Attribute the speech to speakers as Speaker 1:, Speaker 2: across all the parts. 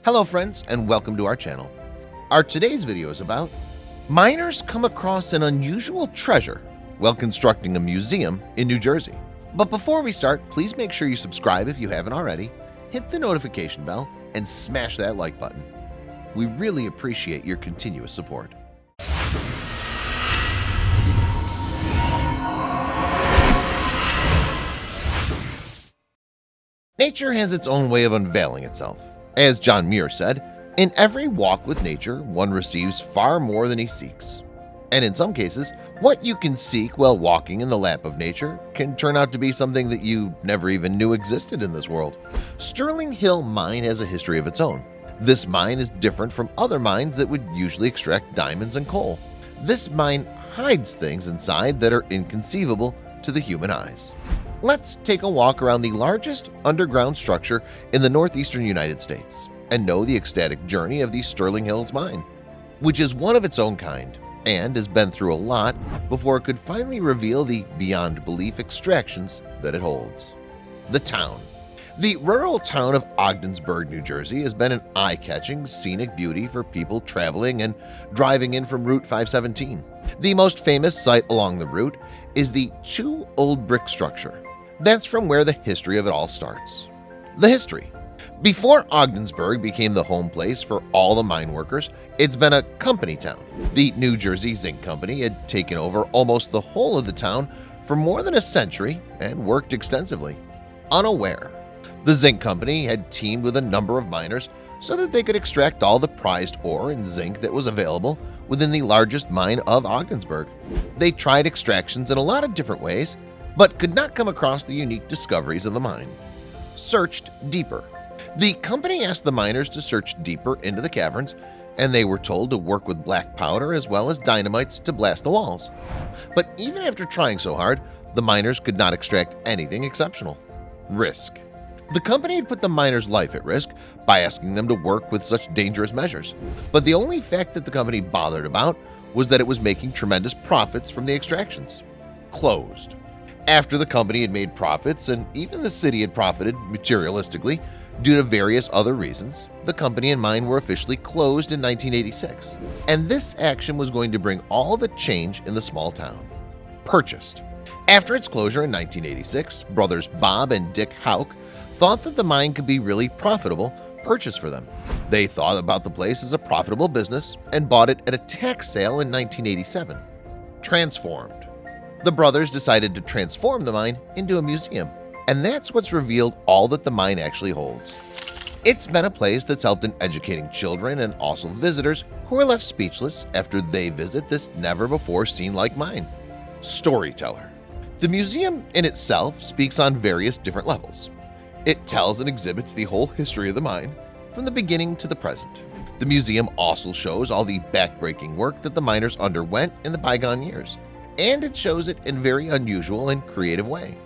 Speaker 1: Hello friends and welcome to our channel. Our today's video is about miners come across an unusual treasure while constructing a museum in New Jersey. But before we start, please make sure you subscribe if you haven't already, hit the notification bell, and smash that like button. We really appreciate your continuous support. Nature has its own way of unveiling itself. As John Muir said, in every walk with nature, one receives far more than he seeks. And in some cases, what you can seek while walking in the lap of nature can turn out to be something that you never even knew existed in this world. Sterling Hill Mine has a history of its own. This mine is different from other mines that would usually extract diamonds and coal. This mine hides things inside that are inconceivable to the human eyes. Let's take a walk around the largest underground structure in the northeastern United States and know the ecstatic journey of the Sterling Hills Mine, which is one of its own kind and has been through a lot before it could finally reveal the beyond belief extractions that it holds. The town. The rural town of Ogdensburg, New Jersey has been an eye-catching scenic beauty for people traveling and driving in from Route 517. The most famous site along the route is the Two Old Brick Structure. That's from where the history of it all starts. The history. Before Ogdensburg became the home place for all the mine workers, it's been a company town. The New Jersey Zinc Company had taken over almost the whole of the town for more than a century and worked extensively. Unaware, the Zinc Company had teamed with a number of miners so that they could extract all the prized ore and zinc that was available within the largest mine of Ogdensburg. They tried extractions in a lot of different ways, but could not come across the unique discoveries of the mine. Searched deeper. The company asked the miners to search deeper into the caverns, and they were told to work with black powder as well as dynamites to blast the walls. But even after trying so hard, the miners could not extract anything exceptional. Risk. The company had put the miners' life at risk by asking them to work with such dangerous measures, but the only fact that the company bothered about was that it was making tremendous profits from the extractions. Closed. After the company had made profits and even the city had profited materialistically due to various other reasons, the company and mine were officially closed in 1986, and this action was going to bring all the change in the small town. Purchased. After its closure in 1986, brothers Bob and Dick Houck thought that the mine could be really profitable purchase for them. They thought about the place as a profitable business and bought it at a tax sale in 1987. Transformed. The brothers decided to transform the mine into a museum, and that's what's revealed all that the mine actually holds. It's been a place that's helped in educating children and also visitors who are left speechless after they visit this never-before-seen-like mine. Storyteller. The museum in itself speaks on various different levels. It tells and exhibits the whole history of the mine, from the beginning to the present. The museum also shows all the backbreaking work that the miners underwent in the bygone years, and it shows it in a very unusual and creative way.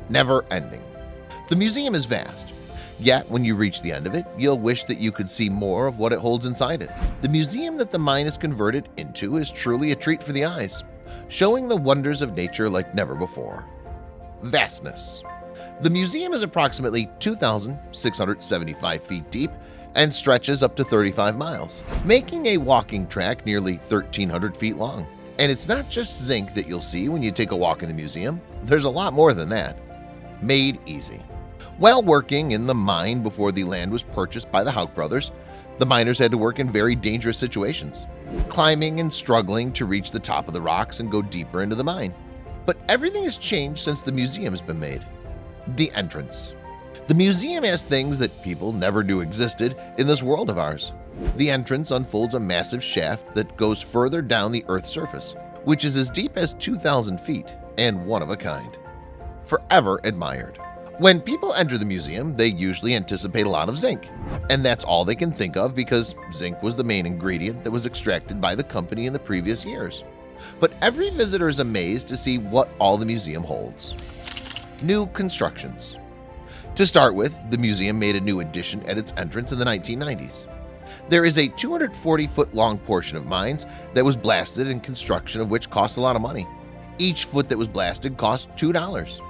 Speaker 1: Never ending. The museum is vast, yet when you reach the end of it, you'll wish that you could see more of what it holds inside it. The museum that the mine is converted into is truly a treat for the eyes, showing the wonders of nature like never before. Vastness. The museum is approximately 2,675 feet deep and stretches up to 35 miles, making a walking track nearly 1,300 feet long. And it's not just zinc that you'll see when you take a walk in the museum. There's a lot more than that. Made easy. While working in the mine before the land was purchased by the Houck brothers, the miners had to work in very dangerous situations, climbing and struggling to reach the top of the rocks and go deeper into the mine. But everything has changed since the museum has been made. The entrance. The museum has things that people never knew existed in this world of ours. The entrance unfolds a massive shaft that goes further down the Earth's surface, which is as deep as 2,000 feet and one of a kind. Forever admired. When people enter the museum, they usually anticipate a lot of zinc, and that's all they can think of because zinc was the main ingredient that was extracted by the company in the previous years. But every visitor is amazed to see what all the museum holds. New constructions. To start with, the museum made a new addition at its entrance in the 1990s. There is a 240-foot-long portion of mines that was blasted and construction of which cost a lot of money. Each foot that was blasted cost $2.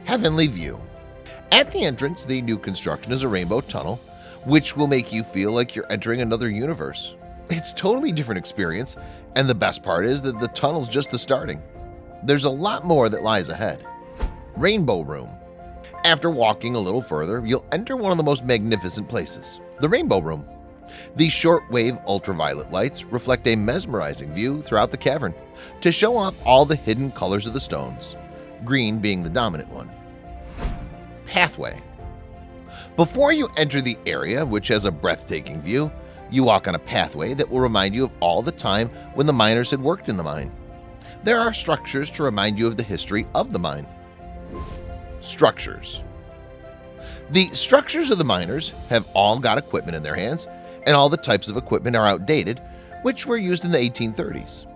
Speaker 1: Heavenly View. At the entrance, the new construction is a rainbow tunnel which will make you feel like you're entering another universe. It's a totally different experience, and the best part is that the tunnel's just the starting. There's a lot more that lies ahead. Rainbow Room. After walking a little further, you'll enter one of the most magnificent places, the Rainbow Room. These shortwave ultraviolet lights reflect a mesmerizing view throughout the cavern to show off all the hidden colors of the stones, green being the dominant one. Pathway. Before you enter the area, which has a breathtaking view, you walk on a pathway that will remind you of all the time when the miners had worked in the mine. There are structures to remind you of the history of the mine. Structures. The structures of the miners have all got equipment in their hands, and all the types of equipment are outdated, which were used in the 1830s.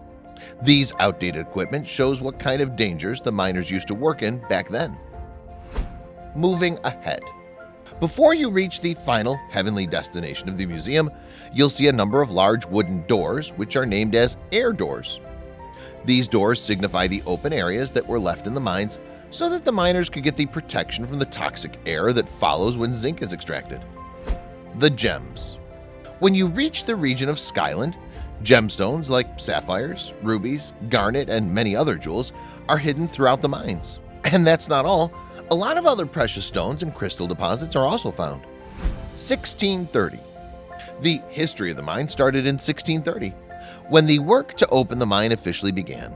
Speaker 1: These outdated equipment shows what kind of dangers the miners used to work in back then. Moving ahead. Before you reach the final heavenly destination of the museum, you'll see a number of large wooden doors which are named as air doors. These doors signify the open areas that were left in the mines so that the miners could get the protection from the toxic air that follows when zinc is extracted. The gems. When you reach the region of Skyland, gemstones like sapphires, rubies, garnet, and many other jewels are hidden throughout the mines. And that's not all. A lot of other precious stones and crystal deposits are also found. 1630. The history of the mine started in 1630, when the work to open the mine officially began.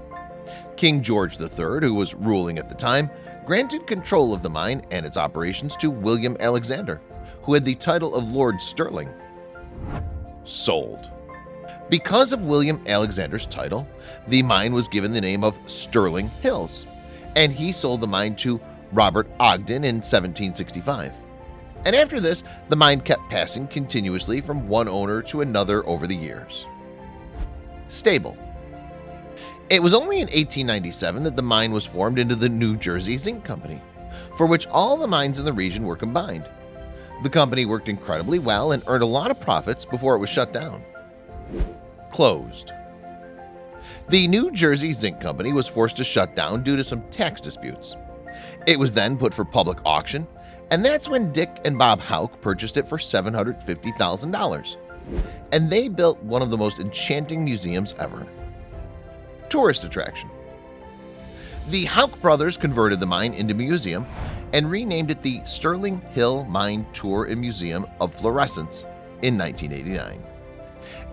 Speaker 1: King George III, who was ruling at the time, granted control of the mine and its operations to William Alexander, who had the title of Lord Stirling. Sold. Because of William Alexander's title, the mine was given the name of Stirling Hills, and he sold the mine to Robert Ogden in 1765. And after this, the mine kept passing continuously from one owner to another over the years. Stable. It was only in 1897 that the mine was formed into the New Jersey Zinc Company, for which all the mines in the region were combined. The company worked incredibly well and earned a lot of profits before it was shut down. Closed. The New Jersey Zinc Company was forced to shut down due to some tax disputes. It was then put for public auction, and that's when Dick and Bob Houck purchased it for $750,000. And they built one of the most enchanting museums ever. Tourist attraction. The Houck brothers converted the mine into a museum and renamed it the Sterling Hill Mine Tour and Museum of Fluorescence in 1989.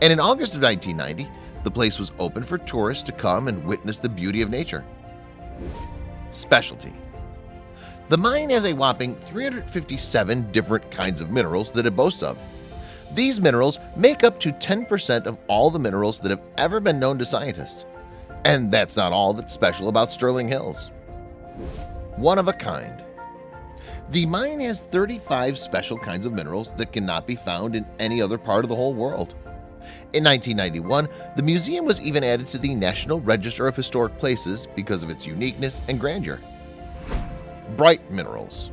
Speaker 1: And in August of 1990, the place was open for tourists to come and witness the beauty of nature. Specialty. The mine has a whopping 357 different kinds of minerals that it boasts of. These minerals make up to 10% of all the minerals that have ever been known to scientists. And that's not all that's special about Sterling Hills. One of a kind. The mine has 35 special kinds of minerals that cannot be found in any other part of the whole world. In 1991, the museum was even added to the National Register of Historic Places because of its uniqueness and grandeur. Bright minerals.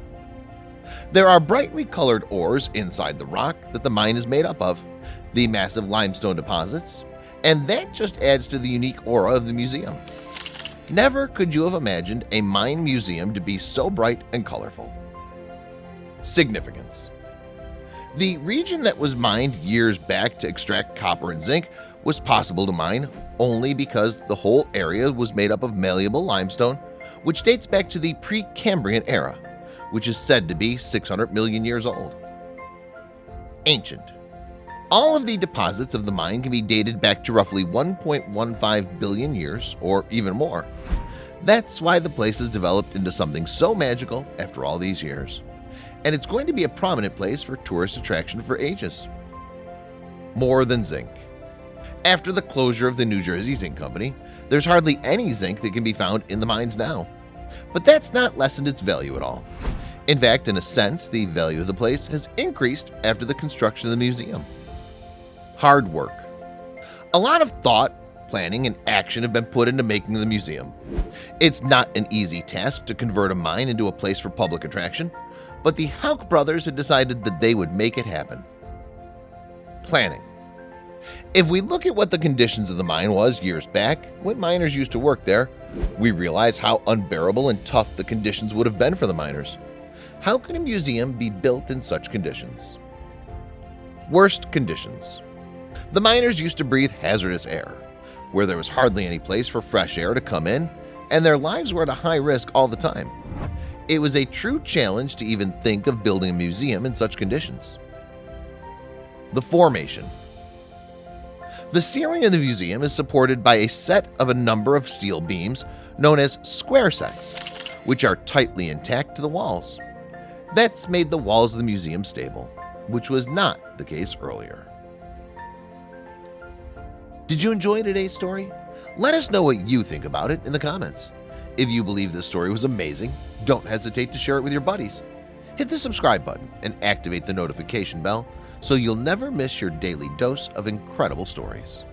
Speaker 1: There are brightly colored ores inside the rock that the mine is made up of, the massive limestone deposits, and that just adds to the unique aura of the museum. Never could you have imagined a mine museum to be so bright and colorful. Significance. The region that was mined years back to extract copper and zinc was possible to mine only because the whole area was made up of malleable limestone, which dates back to the Precambrian era, which is said to be 600 million years old. Ancient. All of the deposits of the mine can be dated back to roughly 1.15 billion years or even more. That's why the place has developed into something so magical after all these years. And it's going to be a prominent place for tourist attraction for ages. More than zinc. After the closure of the New Jersey Zinc Company, there's hardly any zinc that can be found in the mines now. But that's not lessened its value at all. In fact, in a sense, the value of the place has increased after the construction of the museum. Hard work. A lot of thought, planning, and action have been put into making the museum. It's not an easy task to convert a mine into a place for public attraction, but the Houck brothers had decided that they would make it happen. Planning. If we look at what the conditions of the mine was years back when miners used to work there, we realize how unbearable and tough the conditions would have been for the miners. How can a museum be built in such conditions? Worst conditions. The miners used to breathe hazardous air, where there was hardly any place for fresh air to come in, and their lives were at a high risk all the time. It was a true challenge to even think of building a museum in such conditions. The formation. The ceiling in the museum is supported by a set of a number of steel beams known as square sets, which are tightly intact to the walls. That's made the walls of the museum stable, which was not the case earlier. Did you enjoy today's story? Let us know what you think about it in the comments. If you believe this story was amazing, don't hesitate to share it with your buddies. Hit the subscribe button and activate the notification bell so you'll never miss your daily dose of incredible stories.